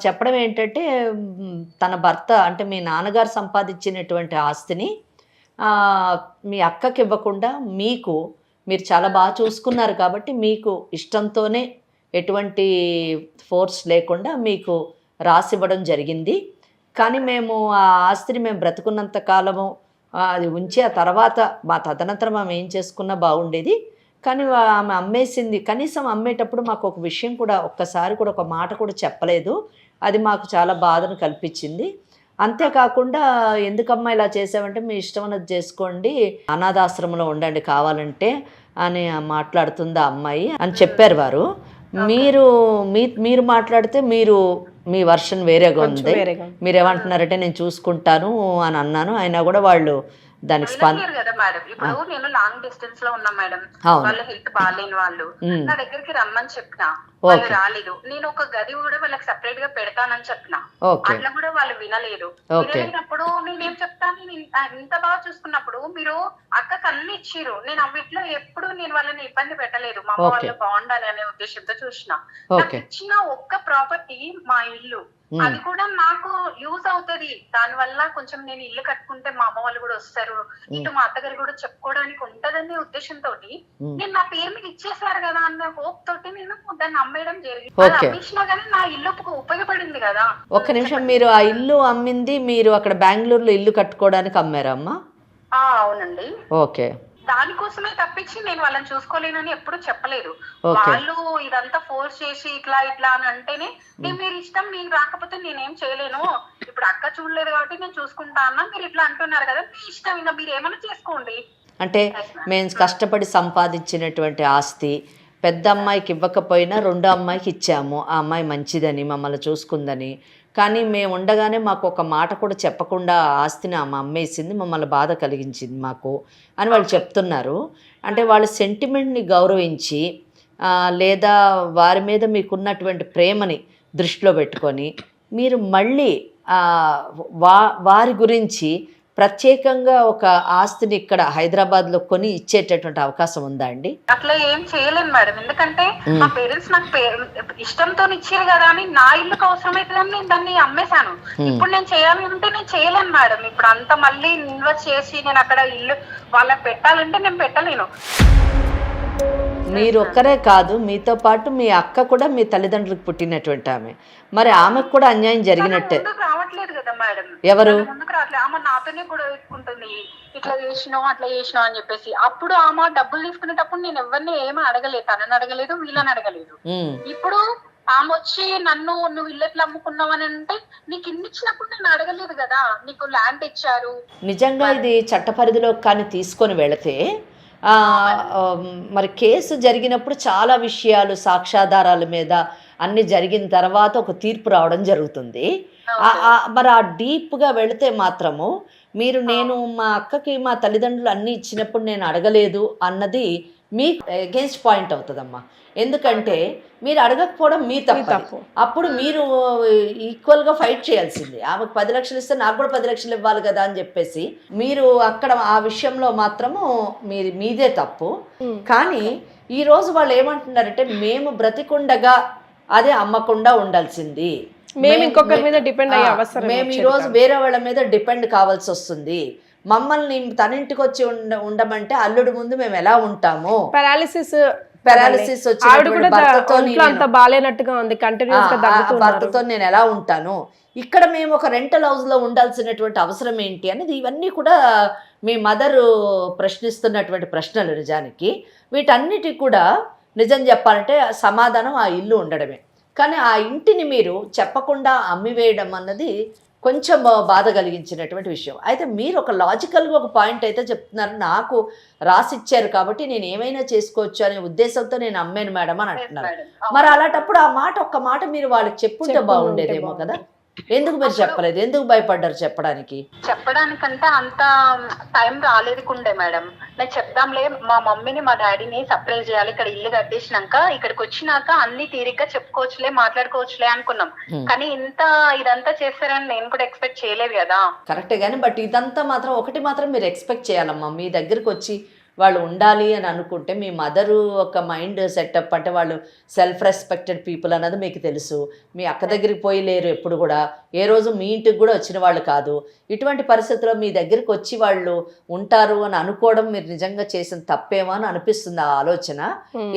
Speaker 4: చెప్పడం ఏంటంటే, తన భర్త అంటే మీ నాన్నగారు సంపాదించినటువంటి ఆస్తిని మీ అక్కకి ఇవ్వకుండా మీరు చాలా బాగా చూసుకున్నారు కాబట్టి మీకు ఇష్టంతోనే ఎటువంటి ఫోర్స్ లేకుండా మీకు రాసివ్వడం జరిగింది. కానీ మేము ఆ ఆస్తిని మేము బ్రతుకున్నంత కాలము అది ఉంచి ఆ తర్వాత మా తదనంతరం ఆమె ఏం చేసుకున్నా బాగుండేది. కానీ ఆమె అమ్మేసింది. కనీసం అమ్మేటప్పుడు మాకు ఒక విషయం కూడా, ఒక్కసారి కూడా ఒక మాట కూడా చెప్పలేదు. అది మాకు చాలా బాధను కల్పించింది. అంతేకాకుండా ఎందుకమ్మా ఇలా చేసావంటే, మీ ఇష్టం అన్నది చేసుకోండి, అనాథాశ్రమంలో ఉండండి కావాలంటే అని మాట్లాడుతుంది ఆ అమ్మాయి అని చెప్పారు వారు. మీరు మాట్లాడితే మీ వర్షన్ వేరేగా ఉంది. మీరేమంటున్నారంటే నేను చూసుకుంటాను అని అన్నాను. అయినా కూడా వాళ్ళు దానికి
Speaker 5: కదా మేడం. ఇప్పుడు నేను లాంగ్ డిస్టెన్స్ లో ఉన్నా మేడం, వాళ్ళ హెల్త్ బాగాలేని వాళ్ళు నా దగ్గరికి రమ్మని చెప్పిన, వాళ్ళు రాలేదు. నేను ఒక గది కూడా వాళ్ళకి సెపరేట్ గా పెడతానని చెప్పిన, అట్లా కూడా వాళ్ళు వినలేదు. వినలేనప్పుడు నేనేం చెప్తాను, ఇంత బాగా చూసుకున్నప్పుడు మీరు అక్కకి అన్ని ఇచ్చిరు, నేను అవిట్లో ఎప్పుడు నేను వాళ్ళని ఇబ్బంది పెట్టలేదు. మా అమ్మ వాళ్ళు బాగుండాలి అనే ఉద్దేశంతో చూసిన. నాకు ఇచ్చిన ఒక్క ప్రాపర్టీ మా ఇల్లు, అది కూడా నాకు యూజ్ అవుతది. దాని వల్ల కొంచెం నేను ఇల్లు కట్టుకుంటే మా అమ్మ వాళ్ళు కూడా వస్తారు, ఇటు మా అత్తగారు కూడా చెప్పుకోవడానికి ఉంటదనే ఉద్దేశంతో నేను నా పేరు మీద ఇచ్చేసారు కదా అన్న హోప్ తోటి నేను దాన్ని అమ్మేయడం జరిగింది. అమ్మించినా కానీ నా ఇల్లు ఉపయోగపడింది కదా.
Speaker 4: ఒక్క నిమిషం, మీరు ఆ ఇల్లు అమ్మింది మీరు అక్కడ బెంగళూరులో ఇల్లు కట్టుకోవడానికి అమ్మారా అమ్మా?
Speaker 5: అవునండి.
Speaker 4: ఓకే.
Speaker 5: దానికోసమే తప్పించి నేను వాళ్ళని చూసుకోలేనని ఎప్పుడు చెప్పలేదు. వాళ్ళు ఇదంతా ఫోర్స్ చేసి ఇట్లా ఇట్లా అని అంటేనే మీరు ఇష్టం, నేను రాకపోతే నేనేం చేయలేను, ఇప్పుడు అక్క చూడలేదు కాబట్టి నేను చూసుకుంటా అన్నా, మీరు ఇట్లా అంటున్నారు కదా మీ ఇష్టం, ఇంకా మీరు ఏమైనా చేసుకోండి.
Speaker 4: అంటే మేము కష్టపడి సంపాదించినటువంటి ఆస్తి పెద్ద అమ్మాయికి ఇవ్వకపోయినా రెండో అమ్మాయికి ఇచ్చాము, ఆ అమ్మాయి మంచిదని మమ్మల్ని చూసుకుందని. కానీ మేము ఉండగానే మాకు ఒక మాట కూడా చెప్పకుండా ఆస్తిని ఆమె అమ్మేసింది, మమ్మల్ని బాధ కలిగించింది మాకు అని వాళ్ళు చెప్తున్నారు. అంటే వాళ్ళ సెంటిమెంట్ని గౌరవించి లేదా వారి మీద మీకున్నటువంటి ప్రేమని దృష్టిలో పెట్టుకొని మీరు మళ్ళీ వారి గురించి ప్రత్యేకంగా ఒక ఆస్తిని ఇక్కడ హైదరాబాద్లో కొని ఇచ్చేటటువంటి అవకాశం ఉందా అండి?
Speaker 5: అట్లా ఏం చేయలేను మేడం, ఎందుకంటే మా పేరెంట్స్ నాకు ఇష్టంతో ఇచ్చారు కదా అని నా ఇల్లుకి అవసరమైతుందని నేను దాన్ని అమ్మేశాను. ఇప్పుడు నేను చేయాలి అంటే నేను చేయలేను మేడం. ఇప్పుడు అంత మళ్ళీ ఇన్వెస్ట్ చేసి నేను అక్కడ ఇల్లు వాళ్ళకి పెట్టాలంటే నేను పెట్టలేను.
Speaker 4: మీరు ఒక్కరే కాదు, మీతో పాటు మీ అక్క కూడా మీ తల్లిదండ్రులకు పుట్టినటువంటి ఆమె, మరి ఆమెకు కూడా అన్యాయం జరిగినట్టే.
Speaker 5: రావట్లేదు కదా మేడం,
Speaker 4: ఎవరు
Speaker 5: ముందుకు రావట్లేదు. ఆమె నాతోనే కూడా పెట్టుకుంటుంది, ఇట్లా చేసినావు అట్లా చేసినావు అని చెప్పేసి. అప్పుడు ఆమె డబ్బులు తీసుకునేటప్పుడు నేను ఎవరిని ఏమీ అడగలేదు, తనని అడగలేదు, వీళ్ళని అడగలేదు. ఇప్పుడు ఆమె వచ్చి నన్ను నువ్వు ఇల్లు ఎట్లా అమ్ముకున్నావు అని అంటే, నీకు ఇల్లు ఇచ్చినప్పుడు నేను అడగలేదు కదా, నీకు ల్యాండ్ ఇచ్చారు.
Speaker 4: నిజంగా ఇది చట్ట పరిధిలో కానీ తీసుకొని వెళితే మరి కేసు జరిగినప్పుడు చాలా విషయాలు సాక్ష్యాధారాల మీద అన్ని జరిగిన తర్వాత ఒక తీర్పు రావడం జరుగుతుంది. మరి ఆ డీప్గా వెళితే మాత్రము మీరు నేను మా అక్కకి మా తల్లిదండ్రులు అన్నీ ఇచ్చినప్పుడు నేను అడగలేదు అన్నది మీకు అగేన్స్ట్ పాయింట్ అవుతుందమ్మా. ఎందుకంటే మీరు అడగకపోవడం మీ తప్పు. అప్పుడు మీరు ఈక్వల్గా ఫైట్ చేయాల్సింది. ఆమెకు 10 లక్షలు ఇస్తే నాకు కూడా 10 లక్షలు ఇవ్వాలి కదా అని చెప్పేసి మీరు అక్కడ ఆ విషయంలో మాత్రము మీదే తప్పు. కానీ ఈరోజు వాళ్ళు ఏమంటున్నారంటే మేము బ్రతికుండగా అదే అమ్మకుండా ఉండాల్సింది,
Speaker 3: మేము ఇంకొకరి మీద డిపెండ్ అయ్యే అవసరం,
Speaker 4: మేము ఈరోజు వేరే వాళ్ళ మీద డిపెండ్ కావాల్సి వస్తుంది, మమ్మల్ని తనింటికి వచ్చి ఉండమంటే అల్లుడు ముందు మేము ఎలా ఉంటాము, పారాలిసిస్ వచ్చి భర్తతో నేను ఎలా ఉంటాను, ఇక్కడ మేము ఒక రెంటల్ హౌస్ లో ఉండాల్సినటువంటి అవసరం ఏంటి అనేది ఇవన్నీ కూడా మీ మదర్ ప్రశ్నిస్తున్నటువంటి ప్రశ్నలు. నిజానికి వీటన్నిటికి కూడా నిజం చెప్పాలంటే సమాధానం ఆ ఇల్లు ఉండడమే. కానీ ఆ ఇంటిని మీరు చెప్పకుండా అమ్మివేయడం అన్నది కొంచెం బాధ కలిగించినటువంటి విషయం. అయితే మీరు ఒక లాజికల్గా ఒక పాయింట్ అయితే చెప్తున్నారు, నాకు రాసిచ్చారు కాబట్టి నేను ఏమైనా చేసుకోవచ్చు అనే ఉద్దేశంతో నేను అమ్మాను మేడం అని అంటున్నారు. మరి అలాంటప్పుడు ఆ మాట ఒక్క మాట మీరు వాళ్ళకి చెప్పుంటే బాగుండేదేమో కదా, ఎందుకు మీరు చెప్పలేదు, ఎందుకు భయపడ్డారు చెప్పడానికి?
Speaker 5: చెప్పడానికంటే అంత టైం రాలేదుకుండే మేడం. నేను చెప్దాంలే, మా మమ్మీని మా డాడీని సర్ప్రైజ్ చేయాలి, ఇక్కడ ఇల్లు కట్టేసినాక ఇక్కడికి వచ్చినాక అన్ని తీరిగ్గా చెప్పుకోవచ్చులే మాట్లాడుకోవచ్చులే అనుకున్నాం. కానీ ఇదంతా చేస్తారని నేను కూడా ఎక్స్పెక్ట్ చేయలేదు కదా.
Speaker 4: కరెక్టే, కానీ బట్ ఇదంతా మాత్రం ఒకటి మాత్రం మీరు ఎక్స్పెక్ట్ చేయాలమ్మా, మీ దగ్గరికి వచ్చి వాళ్ళు ఉండాలి అని అనుకుంటే మీ మదరు ఒక మైండ్ సెటప్ అంటే వాళ్ళు సెల్ఫ్ రెస్పెక్టెడ్ పీపుల్ అన్నది మీకు తెలుసు. మీ అక్క దగ్గరికి పోయి లేరు ఎప్పుడు కూడా, ఏ రోజు మీ ఇంటికి కూడా వచ్చిన వాళ్ళు కాదు. ఇటువంటి పరిస్థితుల్లో మీ దగ్గరికి వచ్చి వాళ్ళు ఉంటారు అని అనుకోవడం మీరు నిజంగా చేసిన తప్పేమో అని అనిపిస్తుంది ఆ ఆలోచన.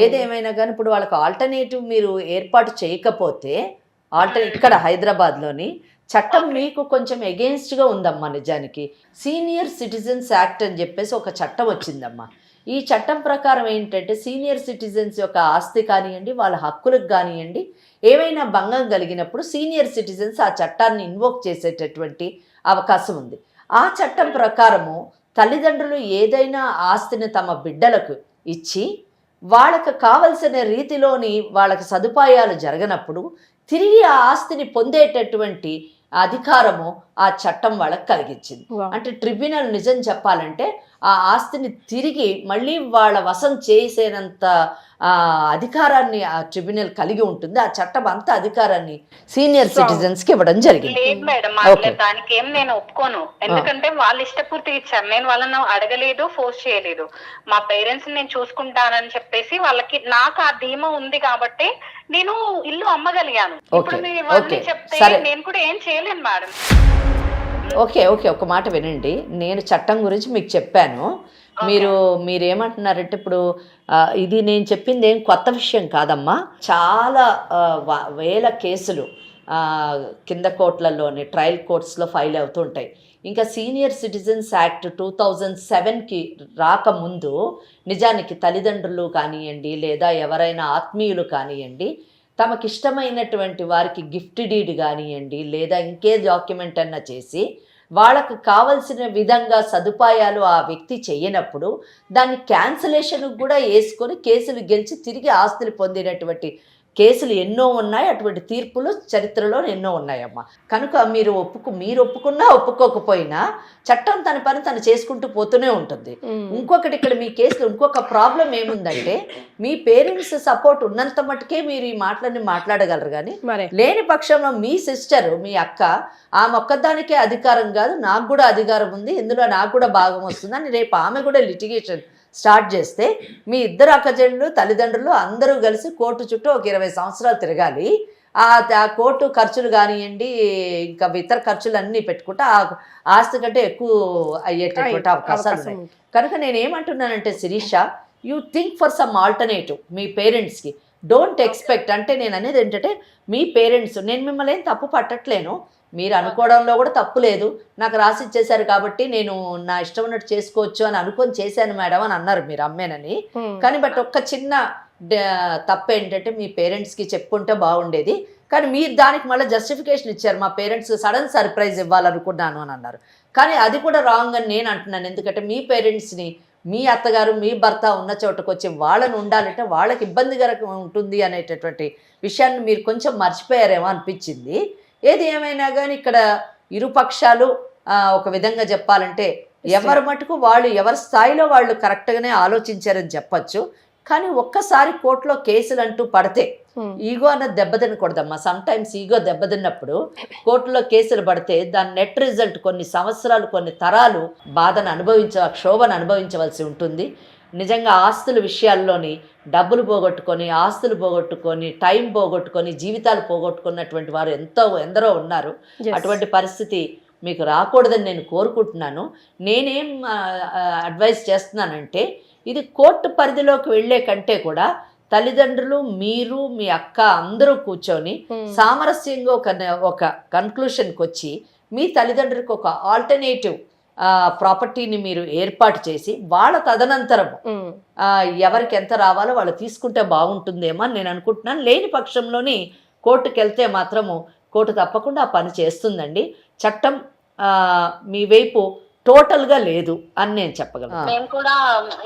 Speaker 4: ఏదేమైనా కానీ ఇప్పుడు వాళ్ళకి ఆల్టర్నేటివ్ మీరు ఏర్పాటు చేయకపోతే ఇక్కడ హైదరాబాద్లోని చట్టం మీకు కొంచెం ఎగెయిన్స్ట్గా ఉందమ్మా. నిజానికి సీనియర్ సిటిజన్స్ యాక్ట్ అని చెప్పేసి ఒక చట్టం వచ్చిందమ్మా. ఈ చట్టం ప్రకారం ఏంటంటే సీనియర్ సిటిజన్స్ యొక్క ఆస్తి కానివ్వండి, వాళ్ళ హక్కులకు కానివ్వండి, ఏవైనా భంగం కలిగినప్పుడు సీనియర్ సిటిజన్స్ ఆ చట్టాన్ని ఇన్వోక్ చేసేటటువంటి అవకాశం ఉంది. ఆ చట్టం ప్రకారము తల్లిదండ్రులు ఏదైనా ఆస్తిని తమ బిడ్డలకు ఇచ్చి వాళ్ళకు కావలసిన రీతిలోని వాళ్ళకి సదుపాయాలు జరగనప్పుడు తిరిగి ఆ ఆస్తిని పొందేటటువంటి అధికారము ఆ చట్టం వాళ్ళకి కలిగించింది. అంటే ట్రిబ్యునల్ నిజం చెప్పాలంటే ఆ ఆస్తిని తిరిగి మళ్ళీ వాళ్ళ వశం చేసేనంత అధికారాన్ని ఆ ట్రిబ్యునల్ కలిగి ఉంటుంది. ఆ చట్టం అంత అధికారాన్ని సీనియర్ సిటిజన్స్ కి ఇవ్వడం జరిగింది.
Speaker 5: లేదు మేడం, దానికి ఏం నేను ఒప్పుకోను. ఎందుకంటే వాళ్ళు ఇష్టపూర్తిగా ఇచ్చారు, నేను వాళ్ళను అడగలేదు, ఫోర్స్ చేయలేదు. మా పేరెంట్స్ నేను చూసుకుంటానని చెప్పేసి వాళ్ళకి నాకు ఆ ధీమా ఉంది కాబట్టి నేను ఇల్లు అమ్మగలిగాను. ఇప్పుడు మీరు ఇవన్నీ చెప్తే నేను కూడా ఏం చేయలేను మేడం.
Speaker 4: ఓకే ఒక మాట వినండి, నేను చట్టం గురించి మీకు చెప్పాను. మీరేమంటున్నారంటే ఇప్పుడు ఇది నేను చెప్పింది ఏం కొత్త విషయం కాదమ్మా. చాలా వేల కేసులు కింద కోర్టులలోని ట్రయల్ కోర్ట్స్లో ఫైల్ అవుతుంటాయి. ఇంకా సీనియర్ సిటిజన్స్ యాక్ట్ 2007కి రాకముందు నిజానికి తల్లిదండ్రులు కానివ్వండి లేదా ఎవరైనా ఆత్మీయులు కానివ్వండి తమకిష్టమైనటువంటి వారికి గిఫ్ట్ డీడ్ కానివ్వండి లేదా ఇంకే డాక్యుమెంట్ అన్నా చేసి వాళ్ళకు కావలసిన విధంగా సదుపాయాలు ఆ వ్యక్తి చేయనప్పుడు దాన్ని క్యాన్సిలేషన్కి కూడా వేసుకొని కేసులు గెలిచి తిరిగి ఆస్తులు పొందినటువంటి కేసులు ఎన్నో ఉన్నాయి. అటువంటి తీర్పులు చరిత్రలో ఎన్నో ఉన్నాయమ్మా. కనుక మీరు ఒప్పుకున్నా ఒప్పుకోకపోయినా చట్టం తన పని తను చేసుకుంటూ పోతూనే ఉంటుంది. ఇంకొకటి ఇక్కడ మీ కేసులో ఇంకొక ప్రాబ్లం ఏముందంటే మీ పేరెంట్స్ సపోర్ట్ ఉన్నంత మటుకే మీరు ఈ మాటలన్నీ మాట్లాడగలరు, కానీ లేని పక్షంలో మీ సిస్టర్ మీ అక్క ఆమె ఒక్కదానికే అధికారం కాదు, నాకు కూడా అధికారం ఉంది, ఇందులో నాకు కూడా భాగం వస్తుంది అని రేపు ఆమె కూడా లిటిగేషన్ స్టార్ట్ చేస్తే మీ ఇద్దరు అక్కచెల్లెళ్ళు తల్లిదండ్రులు అందరూ కలిసి కోర్టు చుట్టూ ఒక 20 సంవత్సరాలు తిరగాలి. ఆ కోర్టు ఖర్చులు కానివ్వండి ఇంకా ఇతర ఖర్చులు అన్నీ పెట్టుకుంటే ఆ ఆస్తి కంటే ఎక్కువ అయ్యేటటువంటి అవకాశాలు ఉన్నాయి. కనుక నేనేమంటున్నానంటే Sirisha, you think for some alternative మీ పేరెంట్స్కి. Don't expect. అంటే నేను అనేది ఏంటంటే మీ పేరెంట్స్, నేను మిమ్మల్ని ఏం తప్పు పట్టట్లేను, మీరు అనుకోవడంలో కూడా తప్పు లేదు. నాకు రాసి ఇచ్చేశారు కాబట్టి నేను నా ఇష్టం ఉన్నట్టు చేసుకోవచ్చు అని అనుకొని చేశాను మేడం అని అన్నారు మీరు అమ్మేనని. కానీ బట్ ఒక్క చిన్న తప్పు ఏంటంటే మీ పేరెంట్స్కి చెప్పుకుంటే బాగుండేది, కానీ మీరు దానికి మళ్ళీ జస్టిఫికేషన్ ఇచ్చారు, మా పేరెంట్స్ సడన్ సర్ప్రైజ్ ఇవ్వాలనుకున్నాను అని అన్నారు. కానీ అది కూడా రాంగ్ అని నేను అంటున్నాను. ఎందుకంటే మీ పేరెంట్స్ని మీ అత్తగారు మీ భర్త ఉన్న చోటకు వచ్చి వాళ్ళని ఉండాలంటే వాళ్ళకి ఇబ్బందికరంగా ఉంటుంది అనేటటువంటి విషయాన్ని మీరు కొంచెం మర్చిపోయారేమో అనిపించింది. ఏది ఏమైనా కానీ ఇక్కడ ఇరుపక్షాలు ఒక విధంగా చెప్పాలంటే ఎవరి మటుకు వాళ్ళు ఎవరి స్థాయిలో వాళ్ళు కరెక్ట్గానే ఆలోచించారని చెప్పచ్చు. కానీ ఒక్కసారి కోర్టులో కేసులు అంటూ పడితే ఈగో అన్నది దెబ్బతినకూడదమ్మా. సమ్ టైమ్స్ ఈగో దెబ్బతిన్నప్పుడు కోర్టులో కేసులు పడితే దాని నెట్ రిజల్ట్ కొన్ని సంవత్సరాలు కొన్ని తరాలు బాధను క్షోభను అనుభవించవలసి ఉంటుంది. నిజంగా ఆస్తుల విషయాల్లోని డబ్బులు పోగొట్టుకొని ఆస్తులు పోగొట్టుకొని టైం పోగొట్టుకొని జీవితాలు పోగొట్టుకున్నటువంటి వారు ఎందరో ఉన్నారు. అటువంటి పరిస్థితి మీకు రాకూడదని నేను కోరుకుంటున్నాను. నేనేం అడ్వైస్ చేస్తున్నానంటే ఇది కోర్టు పరిధిలోకి వెళ్ళే కంటే కూడా తల్లిదండ్రులు మీరు మీ అక్క అందరూ కూర్చొని సామరస్యంగా ఒక కన్క్లూషన్కి వచ్చి మీ తల్లిదండ్రులకు ఒక ఆల్టర్నేటివ్ ప్రాపర్టీని మీరు ఏర్పాటు చేసి వాళ్ళ తదనంతరం ఎవరికి ఎంత రావాలో వాళ్ళు తీసుకుంటే బాగుంటుందేమో అని నేను అనుకుంటున్నాను. లేని పక్షంలోని కోర్టుకు వెళ్తే మాత్రము కోర్టు తప్పకుండా ఆ పని చేస్తుందండి. చట్టం మీ వైపు టోటల్గా లేదు అని నేను చెప్పగలను.
Speaker 5: నేను కూడా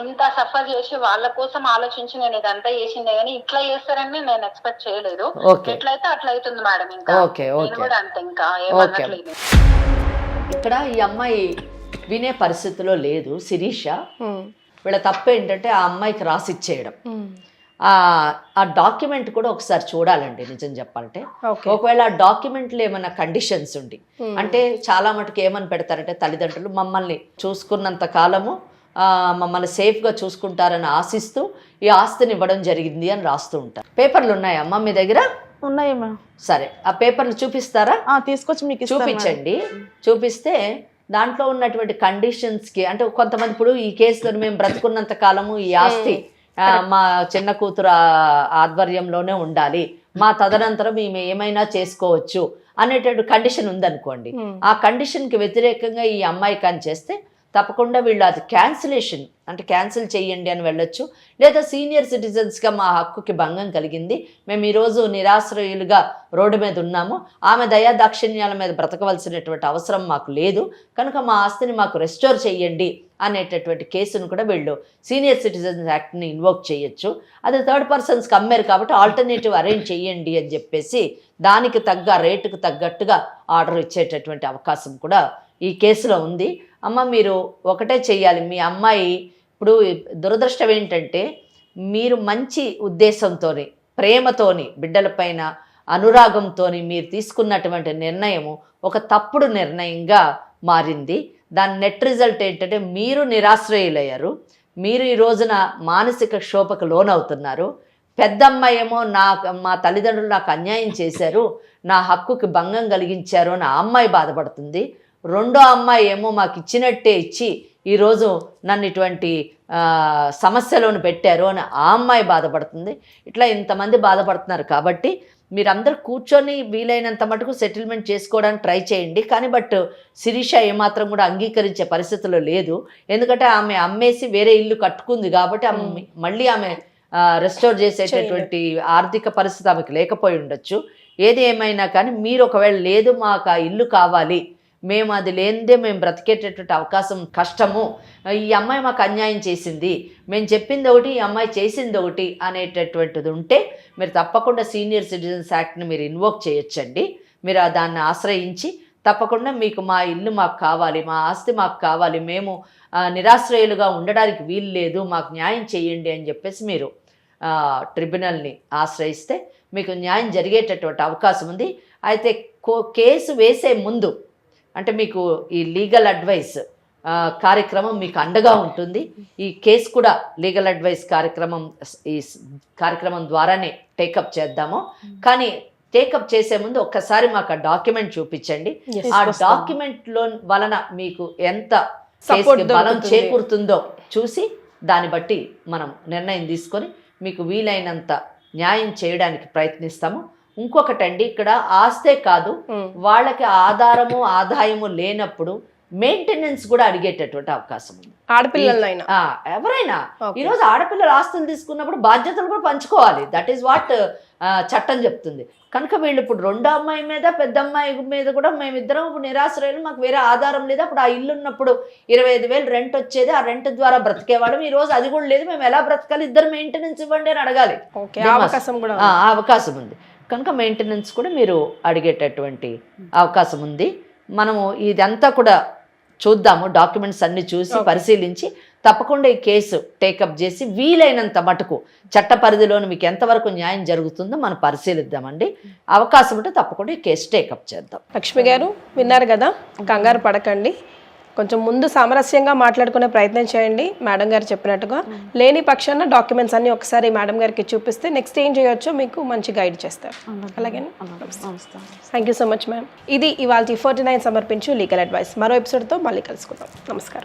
Speaker 5: ఇంత సఫర్ చేసి వాళ్ళ కోసం ఆలోచించి నేను ఇదంతా చేసిందే కానీ ఇట్లా చేస్తారని నేను ఎక్స్పెక్ట్ చేయలేదు. ఎట్లయితే అట్లా అవుతుంది మేడం. ఇంకా కూడా అంతే, ఇంకా ఏమనట్లేదు.
Speaker 4: ఇక్కడ ఈ అమ్మాయి వినే పరిస్థితిలో లేదు శిరీష. వీళ్ళ తప్పు ఏంటంటే ఆ అమ్మాయికి రాసిచ్చేయడం. ఆ డాక్యుమెంట్ కూడా ఒకసారి చూడాలండి నిజం చెప్పాలంటే. ఒకవేళ ఆ డాక్యుమెంట్లో ఏమైనా కండిషన్స్ ఉండి అంటే చాలా మటుకు ఏమని పెడతారంటే తల్లిదండ్రులు మమ్మల్ని చూసుకున్నంత కాలము మమ్మల్ని సేఫ్గా చూసుకుంటారని ఆశిస్తూ ఈ ఆస్తిని ఇవ్వడం జరిగింది అని రాస్తూ ఉంటారు. పేపర్లు ఉన్నాయమ్మా మీ దగ్గర?
Speaker 2: ఉన్నాయమ్మా.
Speaker 4: సరే, ఆ పేపర్లు చూపిస్తారా?
Speaker 2: తీసుకొచ్చి మీకు
Speaker 4: చూపించండి. చూపిస్తే దాంట్లో ఉన్నటువంటి కండిషన్స్కి అంటే కొంతమంది ఇప్పుడు ఈ కేసులో మేము బ్రతుకున్నంత కాలము ఈ ఆస్తి మా చిన్న కూతురు ఆధ్వర్యంలోనే ఉండాలి, మా తదనంతరం మేము ఏమైనా చేసుకోవచ్చు అనేటువంటి కండిషన్ ఉందనుకోండి. ఆ కండిషన్కి వ్యతిరేకంగా ఈ అమ్మాయి కానీ చేస్తే తప్పకుండా వీళ్ళు అది క్యాన్సిలేషన్ అంటే క్యాన్సిల్ చేయండి అని వెళ్ళొచ్చు. లేదా సీనియర్ సిటిజన్స్గా మా హక్కుకి భంగం కలిగింది, మేము ఈరోజు నిరాశ్రయులుగా రోడ్డు మీద ఉన్నాము, ఆమె దయా దాక్షిణ్యాల మీద బ్రతకవలసినటువంటి అవసరం మాకు లేదు, కనుక మా ఆస్తిని మాకు రెస్టోర్ చేయండి అనేటటువంటి కేసును కూడా వీళ్ళు సీనియర్ సిటిజన్స్ యాక్ట్ని ఇన్వోక్ చేయొచ్చు. అది థర్డ్ పర్సన్స్కి అమ్మారు కాబట్టి ఆల్టర్నేటివ్ అరేంజ్ చేయండి అని చెప్పేసి దానికి తగ్గ రేటుకు తగ్గట్టుగా ఆర్డర్ ఇచ్చేటటువంటి అవకాశం కూడా ఈ కేసులో ఉంది. అమ్మ మీరు ఒకటే చెయ్యాలి, మీ అమ్మాయి ఇప్పుడు దురదృష్టం ఏంటంటే మీరు మంచి ఉద్దేశంతోని ప్రేమతోని బిడ్డలపైన అనురాగంతో మీరు తీసుకున్నటువంటి నిర్ణయము ఒక తప్పుడు నిర్ణయంగా మారింది. దాని నెట్ రిజల్ట్ ఏంటంటే మీరు నిరాశ్రయులయ్యారు, మీరు ఈ రోజున మానసిక క్షోభకు లోనవుతున్నారు. పెద్దమ్మాయి ఏమో మా తల్లిదండ్రులు నాకు అన్యాయం చేశారు, నా హక్కుకి భంగం కలిగించారు అని ఆ అమ్మాయి బాధపడుతుంది. రెండో అమ్మాయి ఏమో మాకు ఇచ్చినట్టే ఇచ్చి ఈరోజు నన్ను ఇటువంటి సమస్యలోని పెట్టారు అని ఆ అమ్మాయి బాధపడుతుంది. ఇట్లా ఇంతమంది బాధపడుతున్నారు కాబట్టి మీరందరూ కూర్చొని వీలైనంత మటుకు సెటిల్మెంట్ చేసుకోవడానికి ట్రై చేయండి. కానీ బట్ శిరీష ఏమాత్రం కూడా అంగీకరించే పరిస్థితిలో లేదు. ఎందుకంటే ఆమె అమ్మేసి వేరే ఇల్లు కట్టుకుంది కాబట్టి మళ్ళీ ఆమె రెస్టోర్ చేసేటటువంటి ఆర్థిక పరిస్థితి ఆమెకు లేకపోయి ఉండొచ్చు. ఏది ఏమైనా కానీ మీరు ఒకవేళ లేదు మాకు ఆ ఇల్లు కావాలి, మేము అది లేనిదే మేము బ్రతికేటటువంటి అవకాశం కష్టము, ఈ అమ్మాయి మాకు అన్యాయం చేసింది, మేము చెప్పింది ఒకటి ఈ అమ్మాయి చేసింది ఒకటి అనేటటువంటిది ఉంటే మీరు తప్పకుండా సీనియర్ సిటిజన్స్ యాక్ట్ని మీరు ఇన్వోక్ చేయొచ్చండి. మీరు దాన్ని ఆశ్రయించి తప్పకుండా మీకు మా ఇల్లు మాకు కావాలి, మా ఆస్తి మాకు కావాలి, మేము నిరాశ్రయులుగా ఉండడానికి వీలు లేదు, మాకు న్యాయం చేయండి అని చెప్పేసి మీరు ట్రిబ్యునల్ని ఆశ్రయిస్తే మీకు న్యాయం జరిగేటటువంటి అవకాశం ఉంది. అయితే కేసు వేసే ముందు అంటే మీకు ఈ లీగల్ అడ్వైస్ కార్యక్రమం మీకు అండగా ఉంటుంది. ఈ కేసు కూడా లీగల్ అడ్వైస్ ఈ కార్యక్రమం ద్వారానే టేకప్ చేద్దాము. కానీ టేకప్ చేసే ముందు ఒక్కసారి మాకు ఆ డాక్యుమెంట్ చూపించండి. ఆ డాక్యుమెంట్లో వలన మీకు ఎంత బలం చేకూరుతుందో చూసి దాన్ని బట్టి మనం నిర్ణయం తీసుకొని మీకు వీలైనంత న్యాయం చేయడానికి ప్రయత్నిస్తాము. ఇంకొకటండి, ఇక్కడ ఆస్తే కాదు, వాళ్ళకి ఆధారము ఆదాయము లేనప్పుడు మెయింటెనెన్స్ కూడా అడిగేటటువంటి అవకాశం ఉంది.
Speaker 3: ఆడపిల్లలైనా
Speaker 4: ఎవరైనా ఈరోజు ఆడపిల్లలు ఆస్తులు తీసుకున్నప్పుడు బాధ్యతలు కూడా పంచుకోవాలి. దట్ ఈస్ వాట్ చట్టం చెప్తుంది. కనుక వీళ్ళు ఇప్పుడు రెండో అమ్మాయి మీద పెద్ద అమ్మాయి మీద కూడా మేమిద్దరం ఇప్పుడు నిరాశ్రయాలు, మాకు వేరే ఆధారం లేదు. అప్పుడు ఆ ఇల్లు ఉన్నప్పుడు 25,000 రెంట్ వచ్చేది, ఆ రెంట్ ద్వారా బ్రతికేవాళ్ళం. ఈ రోజు అది కూడా లేదు, మేము ఎలా బ్రతకాలి, ఇద్దరు మెయింటెనెన్స్ ఇవ్వండి అని అడగాలి. అవకాశం ఉంది. కనుక మెయింటెనెన్స్ కూడా మీరు అడిగేటటువంటి అవకాశం ఉంది. మనము ఇదంతా కూడా చూద్దాము, డాక్యుమెంట్స్ అన్ని చూసి పరిశీలించి తప్పకుండా ఈ కేసు టేకప్ చేసి వీలైనంత మటుకు చట్ట పరిధిలోని మీకు ఎంతవరకు న్యాయం జరుగుతుందో మనం పరిశీలిద్దామండి. అవకాశం ఉంటే తప్పకుండా ఈ కేసు టేకప్ చేద్దాం.
Speaker 3: లక్ష్మి గారు విన్నారు కదా, కంగారు పడకండి, కొంచెం ముందు సామరస్యంగా మాట్లాడుకునే ప్రయత్నం చేయండి. మేడం గారు చెప్పినట్టుగా లేని పక్షాన డాక్యుమెంట్స్ అన్ని ఒకసారి మేడం గారికి చూపిస్తే నెక్స్ట్ ఏం చేయొచ్చో మీకు మంచి గైడ్ చేస్తారు. అలాగే thank you so much ma'am. ఇది ఇవాళ 49 సమర్పించు లీగల్ అడ్వైస్. మరో ఎపిసోడ్తో మళ్ళీ కలుసుకుందాం. నమస్కారం.